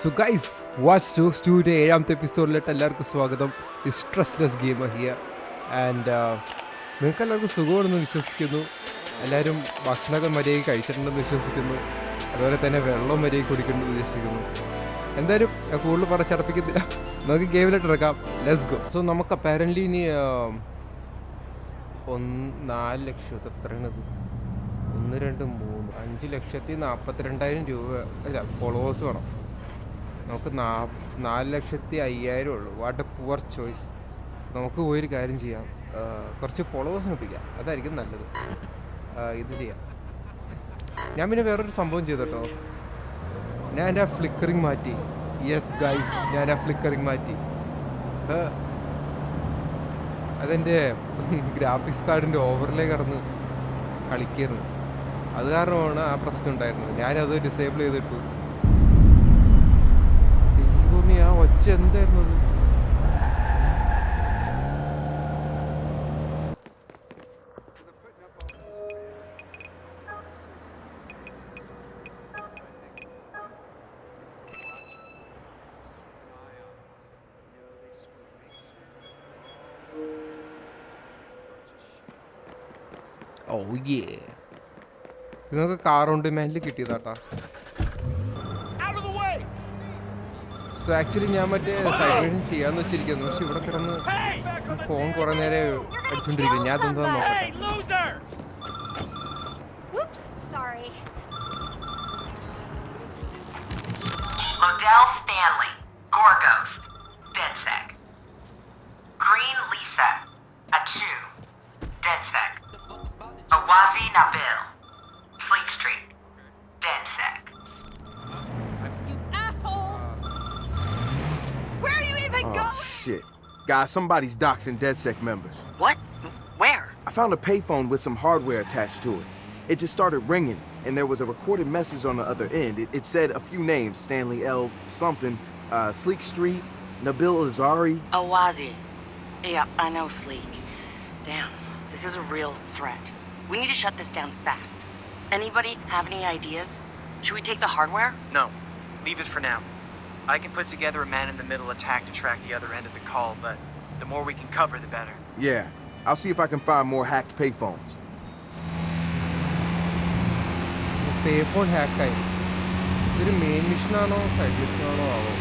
So guys watch shows ടൂയുടെ 7ാമത്തെ എപ്പിസോഡിലോട്ട് എല്ലാവർക്കും സ്വാഗതം. ഈ സ്ട്രെസ്ലെസ് ഗെയിമർ ഹിയർ ആൻഡ് നിങ്ങൾക്ക് എല്ലാവർക്കും സുഖമാണെന്ന് വിശ്വസിക്കുന്നു. എല്ലാവരും ഭക്ഷണമൊക്കെ മര്യാദയ്ക്ക് കഴിച്ചിട്ടുണ്ടെന്ന് വിശ്വസിക്കുന്നു. അതുപോലെ തന്നെ വെള്ളം മര്യാദയ്ക്ക് കുടിക്കുന്നുണ്ടെന്ന് വിശ്വസിക്കുന്നു. എന്തായാലും ഞാൻ കൂടുതൽ പറഞ്ഞടപ്പിക്കുന്നില്ല, നമുക്ക് ഗെയിമിലോട്ട് ഇറക്കാം. Let's go. സോ നമുക്ക് അപ്പാരൻ്റ്ലി ഇനി 4 ലക്ഷം എത്രയാണത്, 1 2 3 5,42,000 രൂപ അല്ല ഫോളോവേഴ്സ് വേണം. നമുക്ക് 4,05,000 ഉള്ളൂ. What A poor choice. നമുക്ക് പോയൊരു കാര്യം ചെയ്യാം, കുറച്ച് ഫോളോവേഴ്സിന് ഒപ്പിക്കാം, അതായിരിക്കും നല്ലത്. ഇത് ചെയ്യാം. ഞാൻ പിന്നെ വേറൊരു സംഭവം ചെയ്തു കേട്ടോ. ഞാൻ എൻ്റെ ഫ്ലിക്കറിങ് മാറ്റി. യെസ് ഗൈസ്, ഞാൻ ആ ഫ്ലിക്കറിങ് മാറ്റി. അതെൻ്റെ ഗ്രാഫിക്സ് കാർഡിൻ്റെ ഓവർലേ കടന്ന് കളിക്കായിരുന്നു. അത് കാരണമാണ് ആ പ്രശ്നം ഉണ്ടായിരുന്നത്. ഞാനത് ഡിസേബിൾ ചെയ്തിട്ടു. ആ ഒച്ച എന്തായിരുന്നു അത്? ഓ യേ, നിങ്ങൾക്ക് കാർ ഓൺ ഡിമാൻഡിൽ കിട്ടിയതാട്ടാ. സോ ആക്ച്വലി ഞാൻ മറ്റേ സൈഡ് ചെയ്യാന്ന് വെച്ചിരിക്കുന്നു, പക്ഷെ ഇവിടെ കിടന്ന് ഫോൺ കുറെ നേരം അടിച്ചോണ്ടിരിക്കും. ഞാൻ അതെന്താ നോക്കട്ടെ. Lodell Stanley, Gorgos, DedSec. Green Lisa, Achu, DedSec. Awazi Nabil, Fleet Street, DedSec. You asshole! Where are you even going? Oh, shit. Guys, somebody's doxing DedSec members. What? Where? I found a payphone with some hardware attached to it. It just started ringing, and there was a recorded message on the other end. It said a few names, Stanley L. something, Sleek Street, Nabil Azari. Awazi. Yeah, I know Sleek. Damn, this is a real threat. We need to shut this down fast. Anybody have any ideas? Should we take the hardware? No. Leave it for now. I can put together a man-in-the-middle attack to track the other end of the call, but the more we can cover, the better. Yeah, I'll see if I can find more hacked payphones. Pay phone ഹാക്കായി. ഇതൊരു main മിഷനാണോ side മിഷനാണോ ആവോ?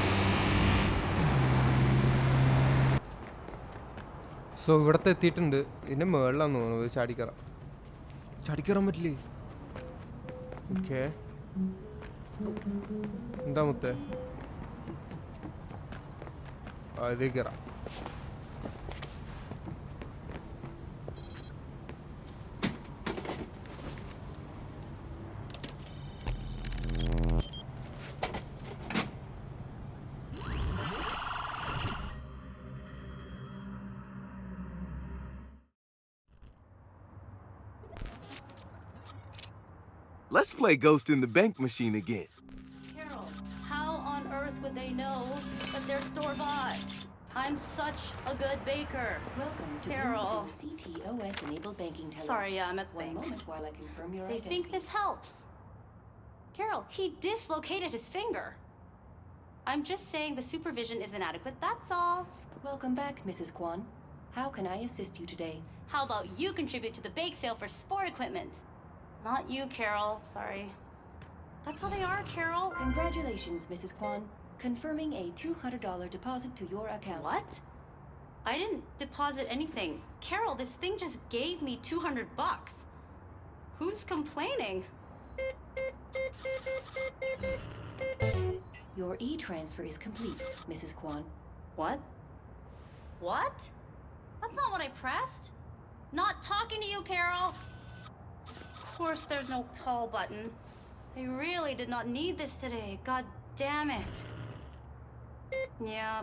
So ഇവിടത്തെ എത്തിയിട്ടുണ്ട്. ഇതിൻ്റെ മുകളിലാന്ന് തോന്നുന്നത്. ചാടിക്കയറാൻ പറ്റില്ലേ? Okay, എന്താ മുത്തേ? ഇതിൽ കയറാം. Let's play Ghost in the Bank machine again. Carol, how on earth would they know that they're store-bought? I'm such a good baker. Welcome to Carol. CTOS-enabled banking teller. Sorry, I'm at the One bank. moment while I confirm your They identity. think this helps. Carol, he dislocated his finger. I'm just saying the supervision is inadequate, that's all. Welcome back, Mrs. Kwan. How can I assist you today? How about you contribute to the bake sale for sport equipment? Not you, Carol. Sorry. That's how they are, Carol. Congratulations, Mrs. Kwan. Confirming a $200 deposit to your account. What? I didn't deposit anything. Carol, this thing just gave me $200. Who's complaining? Your e-transfer is complete, Mrs. Kwan. What? What? That's not what I pressed. Not talking to you, Carol. Of course there's no call button. I really did not need this today. God damn it. Yeah.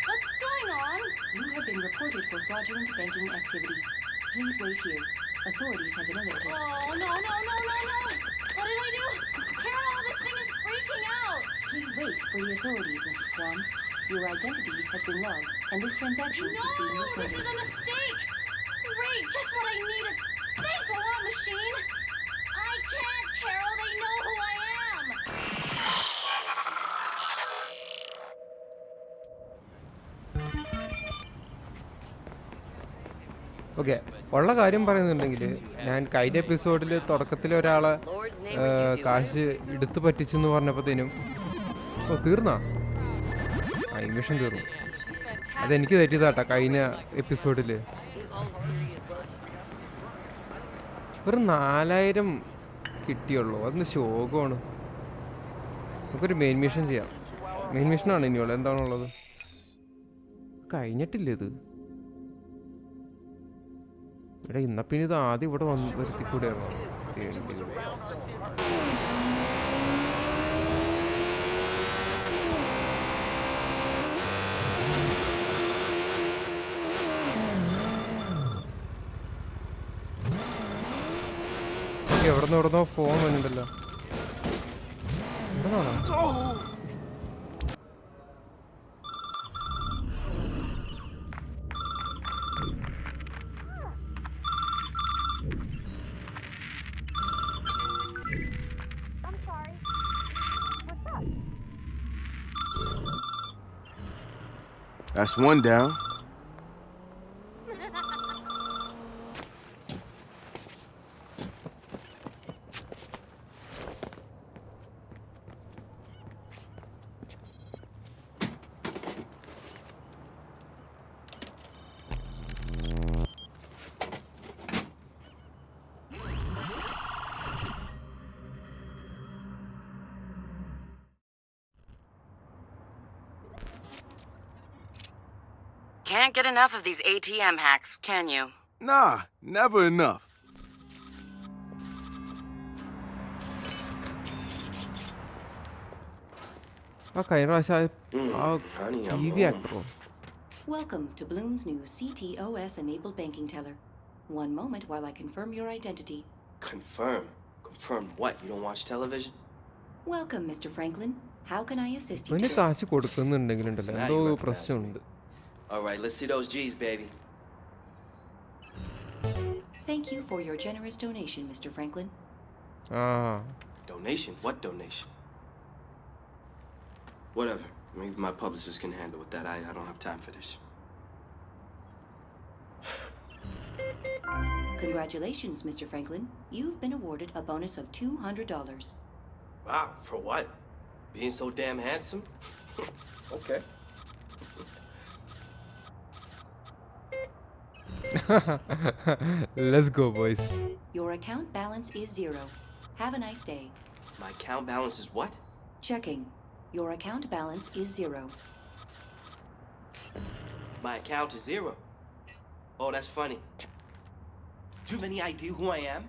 What's going on? You have been reported for fraudulent banking activity. Please wait here. Authorities have been alerted. Oh, no. What did I do? Carol, this thing is freaking out. Please wait for the authorities, Mrs. Kwan. Your identity has been logged, and this transaction is being No, this recorded. is a mistake. Great, just what I needed. Thanks a lot, machine. I can't, Carol. They know okay, ഉള്ള കാര്യം പറയുന്നുണ്ടെങ്കിൽ ഞാൻ കഴിഞ്ഞ എപ്പിസോഡിൽ തുടക്കത്തിൽ ഒരാളെ കാശ് എടുത്തു പറ്റിച്ചെന്ന് പറഞ്ഞപ്പോഴത്തേനും തീർന്നാ ഇൻവെഷൻ തീർന്നു. അതെനിക്ക് തെറ്റിയതാട്ടാ കഴിഞ്ഞ എപ്പിസോഡിൽ. ഒരു 4000 കിട്ടിയുള്ളൂ, അതൊന്ന് ശോകമാണ്. നമുക്കൊരു മെയിൻ മിഷൻ ചെയ്യാം. മെയിൻ മിഷനാണ് ഇനിയുള്ളത്. എന്താണുള്ളത്? കഴിഞ്ഞിട്ടില്ല ഇത്. ഇവിടെ ഇന്നപ്പിന് ഇത് ആദ്യം ഇവിടെ വന്ന് വരുത്തിക്കൂടെയാണോ? എവിടെന്നോ ഫോൺ വന്നിട്ടുണ്ടല്ലോ. That's one down. Can't get enough of these ATM hacks, can you? Nah, never enough. ആ കഴിഞ്ഞ പ്രാവശ്യം ആ TV ആക്ടറോ? Welcome to Bloom's new CTOS-enabled banking teller. One moment while I confirm your identity. Confirm? Confirm what? You don't watch television? Welcome, Mr. Franklin. How can I assist you അവന് today? കാശ് കൊടുക്കുന്നുണ്ടെങ്കിലുണ്ടല്ലോ എന്തോ പ്രശ്നമുണ്ട്. All right, let's see those G's, baby. Thank you for your generous donation, Mr. Franklin. Donation? What donation? Whatever. Maybe my publicist can handle with that. I don't have time for this. Congratulations, Mr. Franklin. You've been awarded a bonus of $200. Wow, for what? Being so damn handsome? Okay. Let's go, boys. Your account balance is 0. Have a nice day. My account balance is what? Checking. Your account balance is 0. My account is 0. Oh, that's funny. Do you have any idea who I am?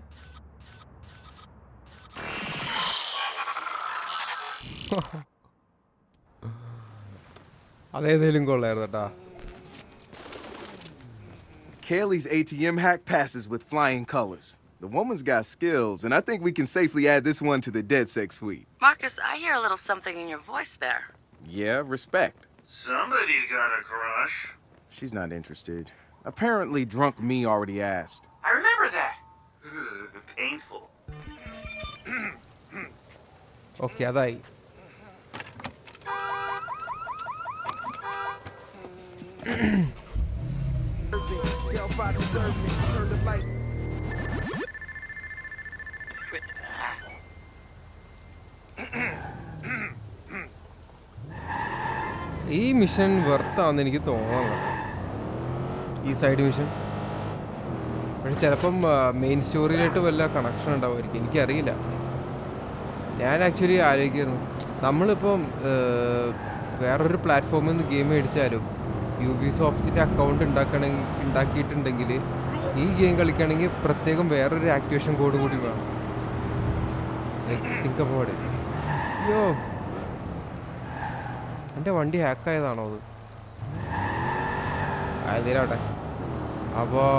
അതേതേലും കൊള്ളായിരുന്നു കേട്ടാ. Kaylee's ATM hack passes with flying colors. The woman's got skills, and I think we can safely add this one to the DedSec suite. Marcus, I hear a little something in your voice there. Yeah, respect. Somebody's got a crush. She's not interested. Apparently, drunk me already asked. I remember that. Painful. Okay, അതായി. ഈ mission വെർത്താന്ന് എനിക്ക് തോന്നുന്നു, ഈ side mission. പക്ഷെ ചിലപ്പം main സ്റ്റോറിയിലായിട്ട് വല്ല connection ഉണ്ടാവുമായിരിക്കും, എനിക്കറിയില്ല. ഞാൻ ആക്ച്വലി ആലോചിക്കുന്നു, നമ്മളിപ്പം വേറൊരു പ്ലാറ്റ്ഫോമിൽ നിന്ന് ഗെയിം മേടിച്ചാലും യൂബിസോഫ്റ്റിൻ്റെ അക്കൗണ്ട് ഉണ്ടാക്കിയിട്ടുണ്ടെങ്കിൽ ഈ ഗെയിം കളിക്കുകയാണെങ്കിൽ പ്രത്യേകം വേറൊരു ആക്ടിവേഷൻ കോഡ് കൂടി വേണം. Think about it. അയ്യോ, എൻ്റെ വണ്ടി ഹാക്കായതാണോ അത്? അതിലാവട്ടെ. അപ്പോൾ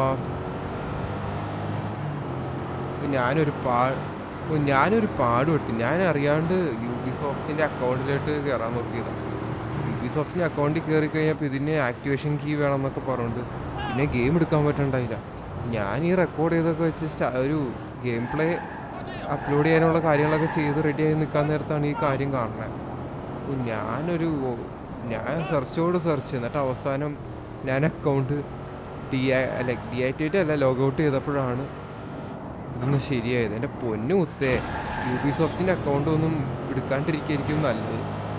ഞാനൊരു പാടുപെട്ടു. ഞാൻ അറിയാണ്ട് യൂബിസോഫ്റ്റിൻ്റെ അക്കൗണ്ടിലോട്ട് കയറാൻ നോക്കിയതാണ്. യൂബിസോഫ്റ്റിൻ്റെ അക്കൗണ്ടിൽ കയറി കഴിഞ്ഞപ്പോൾ ഇതിന് ആക്ടിവേഷൻ കീ വേണം എന്നൊക്കെ പറഞ്ഞിട്ട് പിന്നെ ഗെയിം എടുക്കാൻ പറ്റണ്ടായില്ല. ഞാൻ ഈ റെക്കോർഡ് ചെയ്തൊക്കെ വെച്ച് ഒരു ഗെയിം പ്ലേ അപ്ലോഡ് ചെയ്യാനുള്ള കാര്യങ്ങളൊക്കെ ചെയ്ത് റെഡിയായി നിൽക്കാൻ നേരത്താണ് ഈ കാര്യം കാണുന്നത്. ഞാൻ സെർച്ച് എന്നിട്ട് അവസാനം ഞാൻ അക്കൗണ്ട് ഡീആക്ടിവേറ്റ് അല്ല ലോഗൗട്ട് ചെയ്തപ്പോഴാണ് ഇതൊന്നും ശരിയായത്. എൻ്റെ പൊന്നു കുത്തേ, യൂബിസോഫ്റ്റിൻ്റെ അക്കൗണ്ട് ഒന്നും എടുക്കാണ്ടിരിക്കുകയായിരിക്കും നല്ലത്.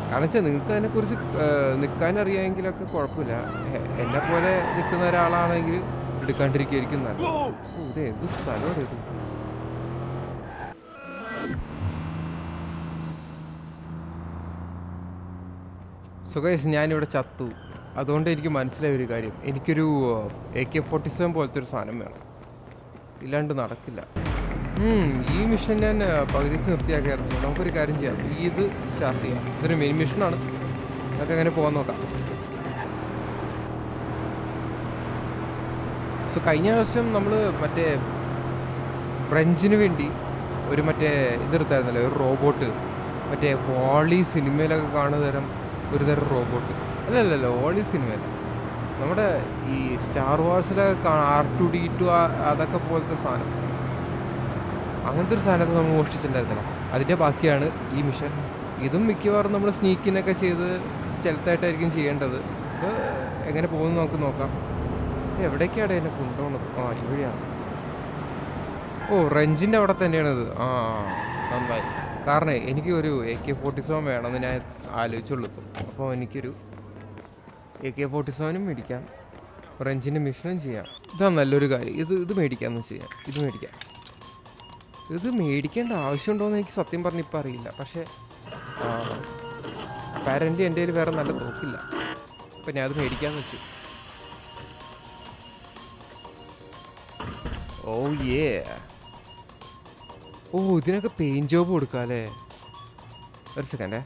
കാരണം വെച്ചാൽ നിങ്ങൾക്ക് അതിനെക്കുറിച്ച് നിൽക്കാനറിയാമെങ്കിലൊക്കെ കുഴപ്പമില്ല. എന്നെ പോലെ നിൽക്കുന്ന ഒരാളാണെങ്കിൽ എടുക്കാണ്ടിരിക്കുകയായിരിക്കും നല്ലത്. ഇത് എന്ത് സ്ഥലമാണ് ഇത്? സോ ഗൈസ്, ഞാനിവിടെ ചത്തു. അതുകൊണ്ട് എനിക്ക് മനസ്സിലായ ഒരു കാര്യം, എനിക്കൊരു AK-47 പോലത്തെ ഒരു സാധനം വേണം, ഇല്ലാണ്ട് നടക്കില്ല. ഈ മിഷൻ ഞാൻ പകുതി നിർത്തിയാക്കിയായിരുന്നു. നമുക്കൊരു കാര്യം ചെയ്യാം, ഇത് സ്റ്റാർട്ട് ചെയ്യാം. ഇതൊരു മെയിൻ മിഷനാണ്, നമുക്ക് അങ്ങനെ പോകാൻ നോക്കാം. സോ കഴിഞ്ഞ പ്രാവശ്യം നമ്മൾ മറ്റേ ഫ്രഞ്ചിന് വേണ്ടി ഒരു മറ്റേ ഇതെടുത്തായിരുന്നല്ലോ, ഒരു റോബോട്ട്, മറ്റേ വോളി സിനിമയിലൊക്കെ കാണുന്ന തരം ഒരു തരം റോബോട്ട്. അല്ലല്ലോ, വോളി സിനിമയില, നമ്മുടെ ഈ സ്റ്റാർ വാർസിലൊക്കെ R2D2 അതൊക്കെ പോലത്തെ സാധനം, അങ്ങനത്തെ ഒരു സാധനത്തെ നമ്മൾ മോഷ്ടിച്ചിട്ടുണ്ടായിരുന്നില്ല. അതിൻ്റെ ബാക്കിയാണ് ഈ മിഷൻ. ഇതും മിക്കവാറും നമ്മൾ സ്നീക്കിനൊക്കെ ചെയ്ത് സ്റ്റെൽത്തായിട്ടായിരിക്കും ചെയ്യേണ്ടത്. ഇത് എങ്ങനെ പോകുന്നു നമുക്ക് നോക്കാം. എവിടേക്കാണ് എന്നെ കൊണ്ടുപോകുന്നത്? ഇവിടെയാണ്. റെഞ്ചിൻ്റെ അവിടെ തന്നെയാണിത്. നന്നായി. കാരണം എനിക്ക് ഒരു AK-47 വേണമെന്ന് ഞാൻ ആലോചിച്ചുള്ളൂ. അപ്പോൾ എനിക്കൊരു AK-47 മേടിക്കാം, റെഞ്ചിൻ്റെ മിഷനും ചെയ്യാം. ഇതാണ് നല്ലൊരു കാര്യം. ഇത് മേടിക്കാമെന്ന് ചെയ്യാം. ഇത് മേടിക്കേണ്ട ആവശ്യമുണ്ടോയെന്ന് എനിക്ക് സത്യം പറഞ്ഞ് ഇപ്പം അറിയില്ല. പക്ഷേ പാരൻ്റ് എൻ്റെ കയ്യിൽ വേറെ നല്ല തോക്കില്ല, അപ്പം ഞാൻ അത് മേടിക്കാമെന്ന് വെച്ചു. ഇതിനൊക്കെ പെയിൻറ്റ് ജോബ് കൊടുക്കാം അല്ലേ? ഒരു സെക്കൻഡേ.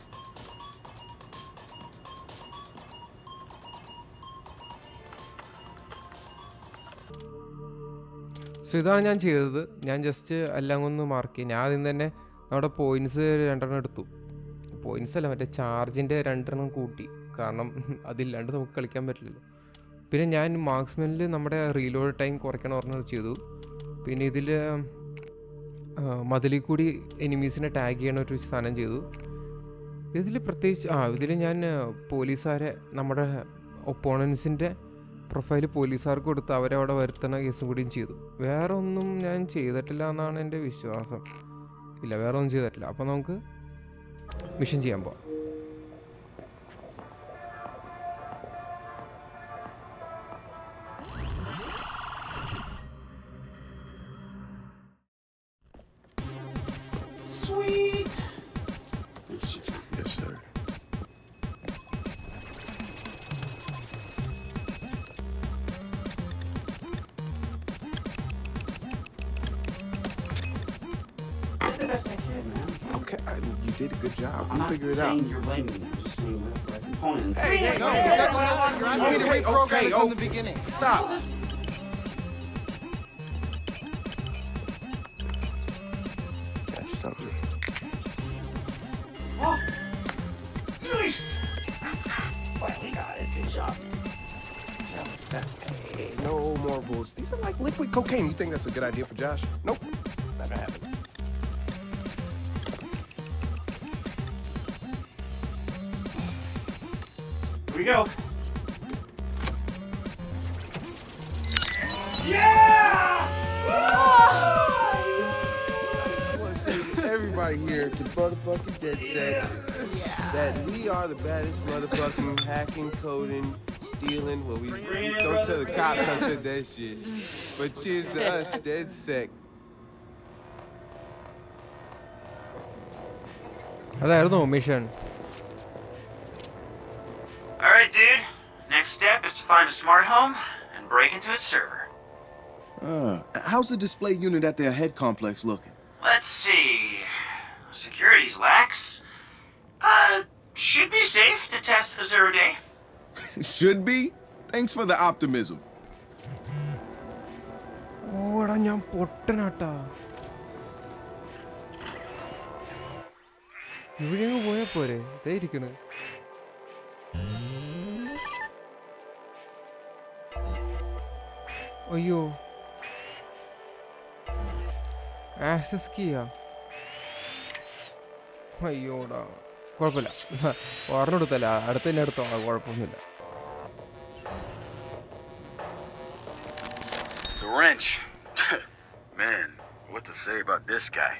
സോ ഇതാണ് ഞാൻ ചെയ്തത്. ഞാൻ ജസ്റ്റ് എല്ലാം ഒന്ന് മാർക്ക് ചെയ്യും. ഞാൻ ആദ്യം തന്നെ നമ്മുടെ പോയിൻറ്റ്സ് 2 എടുത്തു. പോയിൻറ്റ്സ് അല്ല, മറ്റേ ചാർജിൻ്റെ 2 കൂട്ടി. കാരണം അതില്ലാണ്ട് നമുക്ക് കളിക്കാൻ പറ്റില്ലല്ലോ. പിന്നെ ഞാൻ മാർക്സ്മെനിൽ നമ്മുടെ റീലോഡ് ടൈം കുറയ്ക്കണം പറഞ്ഞത് ചെയ്തു. പിന്നെ ഇതിൽ മതിലിൽ കൂടി എനിമീസിനെ ടാഗ് ചെയ്യണ ഒരു സാധനം ചെയ്തു. ഇതിൽ പ്രത്യേകിച്ച് ഇതിൽ ഞാൻ പോലീസുകാരെ, നമ്മുടെ ഒപ്പോണൻസിൻ്റെ പ്രൊഫൈൽ പോലീസുകാർക്ക് കൊടുത്ത് അവരെ അവിടെ വരുത്തുന്ന കേസും കൂടിയും ചെയ്തു. വേറെ ഒന്നും ഞാൻ ചെയ്തിട്ടില്ല എന്നാണ് എൻ്റെ വിശ്വാസം. ഇല്ല, വേറെ ഒന്നും ചെയ്തിട്ടില്ല. അപ്പോൾ നമുക്ക് മിഷൻ ചെയ്യാൻ പോവാം. Sweet! Yes, sir. The best I can, man. Okay, you did a good job. I'm We'll not figure it out. saying you're blaming me. I'm just saying we have the right components. No, you're asking me to reprogram it from the beginning. Stop. That's something. Oh! Nice! Well, we got it. Good job. Hey, no more rules. These are like liquid cocaine. You think that's a good idea for Josh? Nope. Never happened. Here we go. Everybody here to motherfucking Dead Set that we are the baddest motherfucking hacking, coding, stealing. Well, we don't tell the cops I said that shit. But cheers to us, Dead Set. അതായിരുന്നു mission. All right, dude. Next step is to find a smart home and break into its server. How's the display unit at their head complex looking? Let's see. Security's lax. Should be safe to test for 0 day. Should be? Thanks for the optimism. ഓടാ, ഞാൻ പൊട്ടനാട്ടാ. ഇവിടെ അങ്ങ് പോയാ പോരെ? ഇതേ ഇരിക്കണ്. അയ്യോ, access കീയാ. അയ്യോടാ, കുഴപ്പമില്ല, ഓർമ്മ എടുത്തല്ല, അടുത്ത് തന്നെ എടുത്തോളാം, കുഴപ്പമൊന്നുമില്ല. Wrench. Man, what to say about this guy?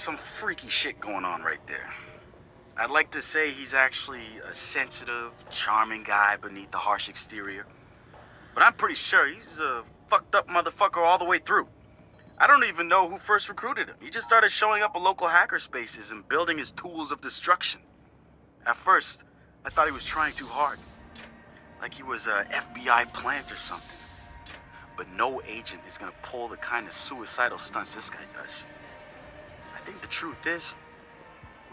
Some freaky shit going on right there. I'd like to say he's actually a sensitive, charming guy beneath the harsh exterior. But I'm pretty sure he's a fucked up motherfucker all the way through. I don't even know who first recruited him. He just started showing up at local hacker spaces and building his tools of destruction. At first, I thought he was trying too hard. Like he was a FBI plant or something. But no agent is gonna pull the kind of suicidal stunts this guy does. I think the truth is,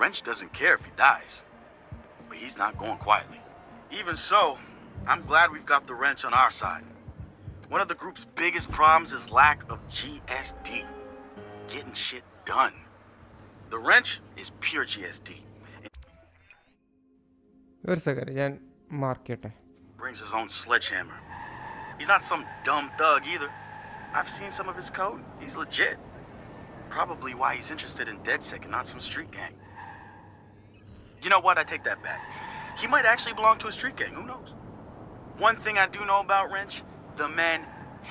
Wrench doesn't care if he dies. But he's not going quietly. Even so, I'm glad we've got the Wrench on our side. One of the group's biggest problems is lack of GSD. Getting shit done. The Wrench is pure GSD. ഒരു second ഞാൻ mark ചെയ്യട്ടെ. Brings his own sledgehammer. He's not some dumb thug either. I've seen some of his code. He's legit. Probably why he's interested in DedSec and not some street gang. You know what? I take that back. He might actually belong to a street gang. Who knows? One thing I do know about Wrench, the man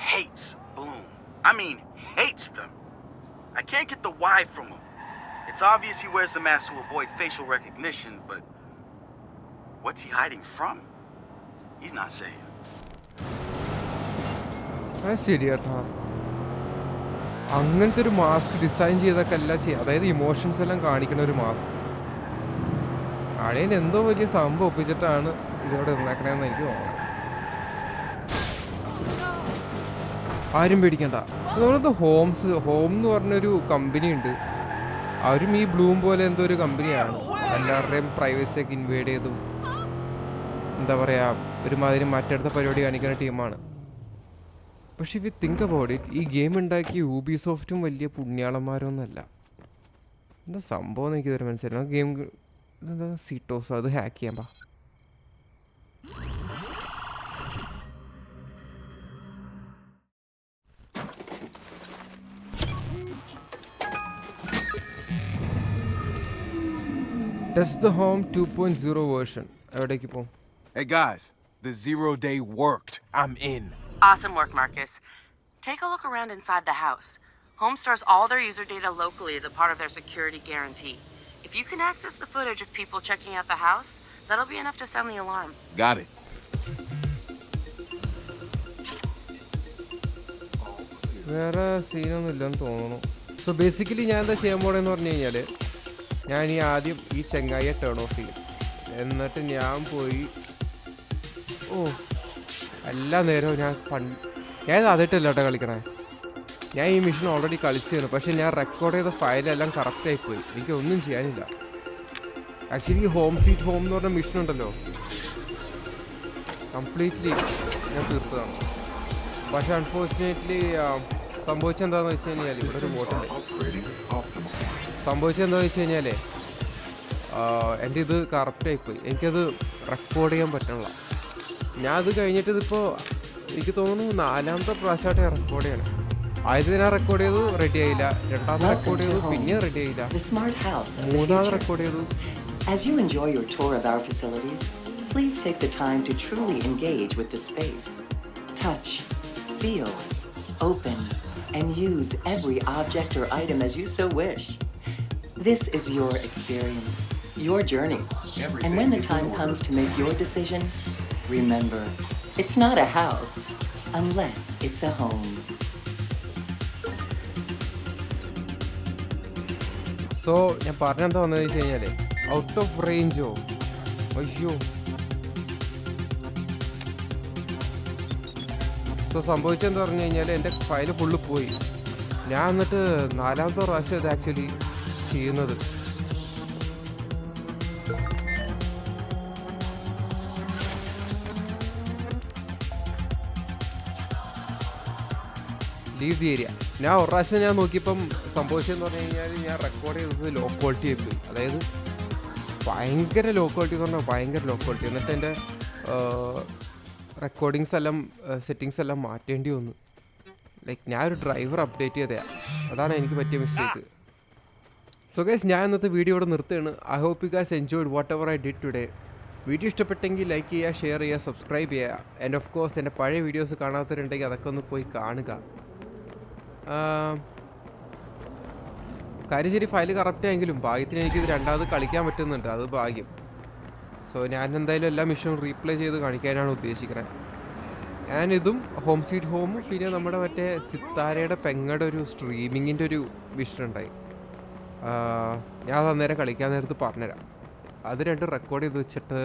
hates Bloom. I mean, hates them. I can't get the why from him. It's obvious he wears the mask to avoid facial recognition, but what's he hiding from? He's not saying. അത് ശരി കേട്ടോ. അങ്ങനത്തെ ഒരു mask design ചെയ്തൊക്കെ എല്ലാം ചെയ്യുക, അതായത് emotions എല്ലാം കാണിക്കുന്ന ഒരു മാസ്ക്. ആളേന് എന്തോ വലിയ സംഭവം ഒപ്പിച്ചിട്ടാണ് ഇതോടെ ഉണ്ടാക്കണമെന്ന് എനിക്ക് തോന്നുന്നത്. ആരും പേടിക്കണ്ട. നമ്മളത് ഹോം എന്ന് പറഞ്ഞൊരു കമ്പനി ഉണ്ട്. അവരും ഈ ബ്ലൂം പോലെ എന്തോ ഒരു കമ്പനിയാണ്. എല്ലാവരുടെയും പ്രൈവസിയൊക്കെ ഇൻവേഡ് ചെയ്തും എന്താ പറയുക ഒരുമാതിരി മറ്റടുത്ത പരിപാടി കാണിക്കുന്ന ടീമാണ്. പക്ഷെ if you think about it, ഈ ഗെയിം ഉണ്ടാക്കിയ യൂബിസോഫ്റ്റും വലിയ പുണ്യാളന്മാരൊന്നുമല്ല. എന്താ സംഭവം എന്ന് എനിക്കിതുവരെ മനസ്സിലായി. ഗെയിം എന്താ സീറ്റോസ് അത് ഹാക്ക് ചെയ്യാൻ പാ. Test the Home 2.0 version. എവിടേക്ക് പോകും? Hey guys, the 0 day worked. I'm in. Awesome work, Marcus. Take a look around inside the house. Home stores all their user data locally as a part of their security guarantee. If you can access the footage of people checking out the house, that'll be enough to sound the alarm. Got it. വേറെ സീനൊന്നും ഇല്ലെന്ന് തോന്നുന്നു. So basically ഞാൻ എന്താ ചെയ്യാൻ പോകണമെന്ന് പറഞ്ഞു കഴിഞ്ഞാൽ, ഞാൻ ഈ ആദ്യം ഈ ചെങ്ങായിയെ ടേൺ ഓഫ് ചെയ്യും. എന്നിട്ട് ഞാൻ പോയി എല്ലാ നേരവും ഞാൻ ആദ്യമായിട്ടല്ല കേട്ടോ കളിക്കണേ. ഞാൻ ഈ മിഷൻ ഓൾറെഡി കളിച്ചിരുന്നു. പക്ഷേ ഞാൻ റെക്കോർഡ് ചെയ്ത ഫയലെല്ലാം കറക്റ്റായി പോയി. എനിക്കൊന്നും ചെയ്യാനില്ല. ആക്ച്വലി ഹോം സ്വീറ്റ് ഹോം എന്ന് പറഞ്ഞ മിഷൻ ഉണ്ടല്ലോ, കംപ്ലീറ്റ്ലി ഞാൻ തീർത്തതാണ്. പക്ഷെ അൺഫോർച്ചുനേറ്റ്ലി സംഭവിച്ചെന്താണെന്ന് വെച്ച് കഴിഞ്ഞാൽ, ഇവിടെ ഒരു ബോട്ടുണ്ട്. സംഭവിച്ചെന്താണെന്ന് വെച്ച് കഴിഞ്ഞാൽ എൻ്റെ ഇത് കറക്റ്റായിപ്പോയി. എനിക്കത് റെക്കോർഡ് ചെയ്യാൻ പറ്റണില്ല. ഞാൻ അത് കഴിഞ്ഞിട്ട് ഇതിപ്പോൾ എനിക്ക് തോന്നുന്നു 4ാമത്തെ പ്രാവശ്യമായിട്ട് റെക്കോർഡ് ചെയ്യണം. ആദ്യത്തെ ഞാൻ റെക്കോർഡ് ചെയ്തു, റെഡി ആയില്ല. രണ്ടാമത് റെക്കോർഡ് ചെയ്തു, പിന്നെ റെഡി ആയില്ല. മൂന്നാമത് റെക്കോർഡ് ചെയ്തു. As you enjoy your tour of our facilities, please take the time to truly engage with the space. Touch, feel, open, and use every object or item as you so wish. This is your experience, your journey. And when the time comes to make your decision, remember, it's not a house unless it's a home. So ഞാൻ പറഞ്ഞെന്താ വന്നതെന്ന് വെച്ച് കഴിഞ്ഞാൽ, out of റേഞ്ചോ, അയ്യോ. So സംഭവിച്ചെന്ന് പറഞ്ഞു കഴിഞ്ഞാൽ എൻ്റെ ഫയൽ ഫുള്ള് പോയി. ഞാൻ എന്നിട്ട് 4ാമത്തെ പ്രാവശ്യം ഇത് ആക്ച്വലി ചെയ്യുന്നത്. Leave the area. ഞാൻ ഒരു പ്രാവശ്യം ഞാൻ നോക്കിയപ്പം സംഭവിച്ചതെന്ന് പറഞ്ഞു കഴിഞ്ഞാൽ, ഞാൻ റെക്കോർഡ് ചെയ്തത് ലോ ക്വാളിറ്റി ആയിപ്പോയി. അതായത് ഭയങ്കര ലോ ക്വാളിറ്റി എന്ന് പറഞ്ഞാൽ ഭയങ്കര ലോ ക്വാളിറ്റി. എന്നിട്ട് എൻ്റെ റെക്കോർഡിങ്സ് എല്ലാം സെറ്റിങ്സ് എല്ലാം മാറ്റേണ്ടി വന്നു. ലൈക്ക് ഞാൻ ഒരു ഡ്രൈവർ അപ്ഡേറ്റ് ചെയ്തതാണ്. അതാണ് എനിക്ക് പറ്റിയ മിസ്റ്റേക്ക്. സോ ഗൈസ്, ഞാൻ ഇന്നത്തെ വീഡിയോ ഇവിടെ നിർത്തുകയാണ്. I hope you guys enjoyed whatever I did today. Video ഇഷ്ടപ്പെട്ടെങ്കിൽ ലൈക്ക് ചെയ്യുക, ഷെയർ ചെയ്യുക, സബ്സ്ക്രൈബ് ചെയ്യുക. ആൻഡ് ഓഫ് കോഴ്സ് എൻ്റെ പഴയ വീഡിയോസ് കാണാത്തവരുണ്ടെങ്കിൽ അതൊക്കെ ഒന്ന് പോയി കാണുക. കാര്യം ശരി, ഫയൽ കറക്റ്റ് ആയെങ്കിലും ഭാഗ്യത്തിന് എനിക്കിത് രണ്ടാമത് കളിക്കാൻ പറ്റുന്നുണ്ട്, അത് ഭാഗ്യം. സോ ഞാൻ എന്തായാലും എല്ലാ മിഷനും റീപ്ലേ ചെയ്ത് കാണിക്കാനാണ് ഉദ്ദേശിക്കുന്നത്. ഞാനിതും ഹോം സ്വീറ്റ് ഹോമും പിന്നെ നമ്മുടെ മറ്റേ സിത്താരയുടെ പെങ്ങടെ ഒരു സ്ട്രീമിങ്ങിൻ്റെ ഒരു മിഷൻ ഉണ്ടായി. ഞാൻ അത് അന്നേരം കളിക്കാൻ നേരത്ത് പറഞ്ഞുതരാം. അത് രണ്ടും റെക്കോർഡ് ചെയ്ത് വെച്ചിട്ട്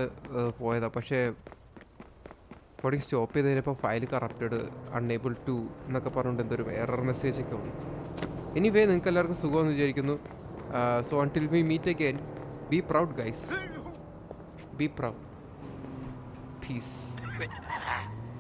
പോയതാണ്. പക്ഷേ റെക്കോർഡിങ് സ്റ്റോപ്പ് ചെയ്ത് കഴിഞ്ഞപ്പോൾ ഫയൽ കറപ്റ്റഡ്, അൺഎബിൾ ടു എന്നൊക്കെ പറഞ്ഞുകൊണ്ട് എന്തൊരു എറർ മെസ്സേജൊക്കെ വന്നു. എനിവേ നിങ്ങൾക്ക് എല്ലാവർക്കും സുഖമെന്ന് വിചാരിക്കുന്നു. So until we meet again, be proud guys, be proud, piece.